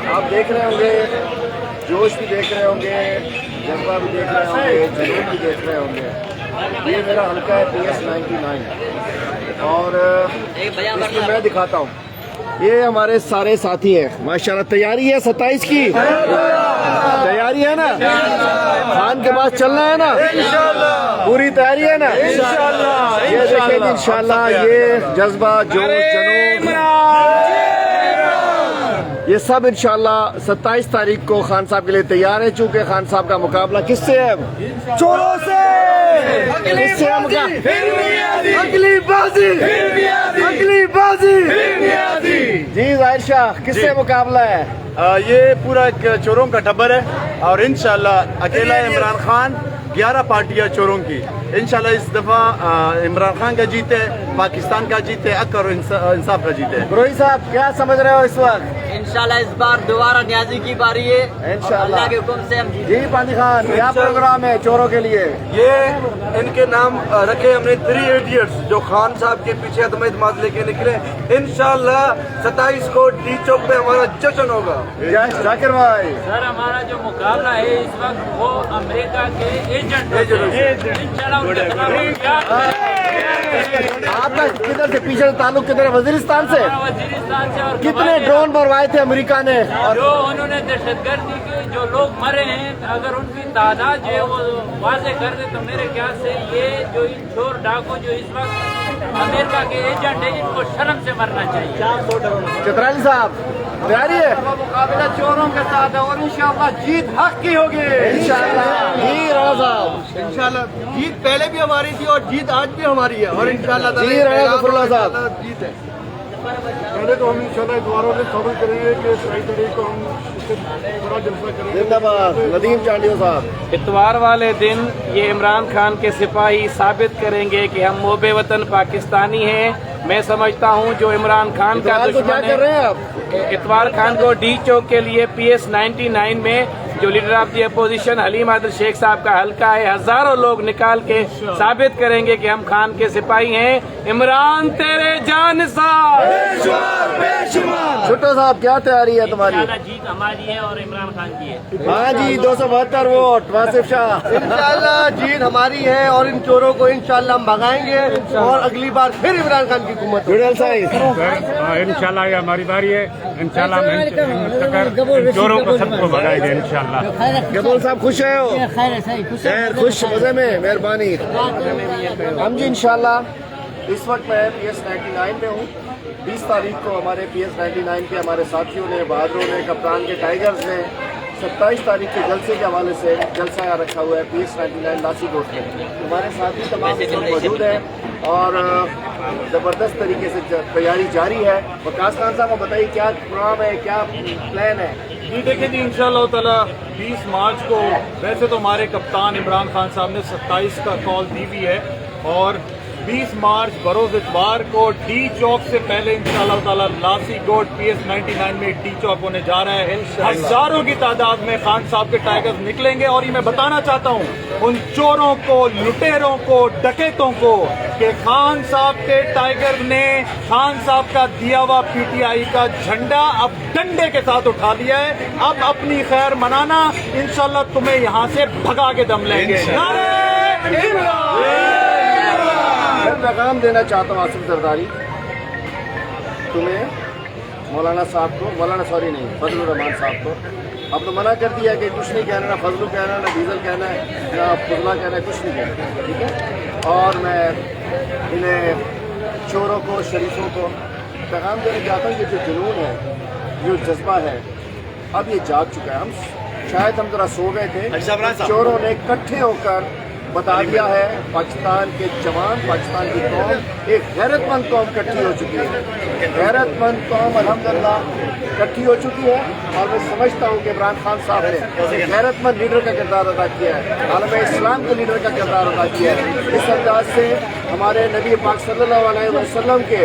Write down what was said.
آپ دیکھ رہے ہوں گے، جوش بھی دیکھ رہے ہوں گے، جذبہ بھی دیکھ رہے ہوں گے، جنون بھی دیکھ رہے ہوں گے. یہ میرا حلقہ ہے PS99 اور اس میں دکھاتا ہوں. یہ ہمارے سارے ساتھی ہیں ماشاءاللہ. تیاری ہے 27 کی؟ تیاری ہے نا؟ خان کے پاس چلنا ہے نا؟ پوری تیاری ہے نا؟ یہ دیکھیں گے انشاءاللہ. یہ جذبہ، جوش، جنون، یہ سب انشاءاللہ 27 تاریخ کو خان صاحب کے لیے تیار ہے. چونکہ خان صاحب کا مقابلہ کس سے ہے؟ چوروں سے. کس سے ہے مقابلہ؟ اگلی بازی، اگلی بازی. جی ظاہر شاہ، کس سے مقابلہ ہے؟ یہ پورا ایک چوروں کا ٹبر ہے اور انشاءاللہ اکیلا عمران خان 11 پارٹیاں چوروں کی. انشاءاللہ اس دفعہ عمران خان کا جیت ہے، پاکستان کا جیت ہے، حق اور انصاف کا جیت ہے. گروہی صاحب کیا سمجھ رہے ہو اس وقت؟ انشاءاللہ اس بار دوبارہ نیازی کی باری ہے انشاءاللہ. اللہ کے حکم سے ہم جی پانی خان، کیا پروگرام ہے چوروں کے لیے؟ یہ ان کے نام رکھے ہم نے 3 ایڈیٹس جو خان صاحب کے پیچھے عدم اعتماد لے کے نکلے. انشاءاللہ 27 کو ڈی چوک پہ ہمارا جشن ہوگا. ذاکر بھائی، سر ہمارا جو مقابلہ ہے اس وقت وہ امریکہ کے ایجنٹ انشاءاللہ ان کے خلاف آپ کا کدھر سے پیچھے تعلق کدھر ہے؟ وزیرستان سے؟ وزیرستان سے. اور کتنے ڈرون بروائے تھے امریکہ نے؟ جو انہوں نے دہشت گردی کے جو لوگ مرے ہیں اگر ان کی تعداد جو ہے وہ واضح کر دے تو میرے خیال سے یہ جو ان چور ڈاکو جو اس وقت امریکہ کے ایجنٹ ہیں ان کو شرم سے مرنا چاہیے. چترالی صاحب تیاری ہے؟ مقابلہ چوروں کے ساتھ ہے اور انشاءاللہ جیت حق کی ہوگی انشاءاللہ. جی رانا صاحب، انشاءاللہ جیت پہلے بھی ہماری تھی اور جیت آج بھی ہماری ہے اور انشاءاللہ جی رانا ظفر اللہ صاحب. جیت ہے. پہلے تو ہم انشاءاللہ اتواروں سے صبر کریں گے کہ 27 تاریخ کو ہم اس سے بڑا جلسہ کریں گے. زندہ باد. ندیم چانڈیو صاحب، اتوار والے دن یہ عمران خان کے سپاہی ثابت کریں گے کہ ہم محب وطن پاکستانی ہیں. میں سمجھتا ہوں جو عمران خان کا تو کیا دشمن کر رہے ہے ہیں آپ؟ اتوار خان کو ڈی چوک کے لیے PS99 میں جو leader of the opposition Haleem Adil Sheikh صاحب کا حلقہ ہے ہزاروں لوگ نکال کے ثابت کریں گے کہ ہم خان کے سپاہی ہیں. عمران تیرے جان صاحب. چھٹو صاحب کیا تیاری ہے تمہاری؟ جیت ہماری ہے اور عمران خان کی ہے. ہاں جی 272 ووٹ واصف شاہ. انشاءاللہ جیت ہماری ہے اور ان چوروں کو انشاءاللہ ہم بھگائیں گے اور اگلی بار پھر عمران خان کی حکومت. جڑیل صاحب، انشاءاللہ یہ ہماری باری ہے. انشاءاللہ ہم چوروں کو سب کو بھگائیں گے انشاءاللہ. گبول صاحب خوش ہیں ہو؟ خیر خوش مزے میں، مہربانی. ہم جی انشاءاللہ اس وقت میں PS99 میں ہوں. 20 تاریخ کو ہمارے PS99 کے ہمارے ساتھیوں نے، بہادروں نے، کپتان کے ٹائیگرز نے 27 تاریخ کے جلسے کے حوالے سے جلسہ رکھا ہوا ہے PS99 لاسی کوٹ میں. ہمارے ساتھی تمام موجود ہیں اور زبردست طریقے سے تیاری جاری ہے. وقاص خان صاحب کو بتائیے کیا پروگرام ہے، کیا پلان ہے؟ جی دیکھیں جی انشاءاللہ تعالی 20 مارچ کو ویسے تو ہمارے کپتان عمران خان صاحب نے 27 کا کال دی ہوئی ہے اور 20 مارچ بروز اتوار کو ڈی چوک سے پہلے انشاءاللہ تعالی لاسی گوٹ PS99 میں ڈی چوک ہونے جا رہا ہے. ہزاروں کی تعداد میں خان صاحب کے ٹائیگرز نکلیں گے اور یہ میں بتانا چاہتا ہوں ان چوروں کو، لٹیروں کو، ڈکیتوں کو کہ خان صاحب کے ٹائیگر نے خان صاحب کا دیا ہوا PTI کا جھنڈا اب ڈنڈے کے ساتھ اٹھا لیا ہے. اب اپنی خیر منانا، انشاءاللہ تمہیں یہاں سے بھگا کے دم لیں گے. میں پیغام دینا چاہتا ہوں آصف زرداری تمہیں، مولانا صاحب کو، فضل الرحمان صاحب کو. اب تو منع کر دیا کہ کچھ نہیں کہنا، نہ فضلو کہنا، نہ ڈیزل کہنا ہے، نہ فضلہ کہنا ہے، کچھ نہیں کہنا. ٹھیک ہے؟ اور میں انہیں چوروں کو، شریفوں کو پیغام دینا چاہتا ہوں کہ جو جنون ہے، جو جذبہ ہے، اب یہ جاگ چکا ہے. شاید ہم ذرا سو گئے تھے. چوروں نے اکٹھے ہو کر بتا دیا ہے پاکستان کے جوان، پاکستان کی قوم ایک غیرت مند قوم اکٹھی ہو چکی ہے. غیرت مند قوم الحمدللہ اکٹھی ہو چکی ہے اور میں سمجھتا ہوں کہ عمران خان صاحب نے غیرت مند لیڈر کا کردار ادا کیا ہے، عالم اسلام کے لیڈر کا کردار ادا کیا ہے. اس انداز سے ہمارے نبی پاک صلی اللہ علیہ وسلم کے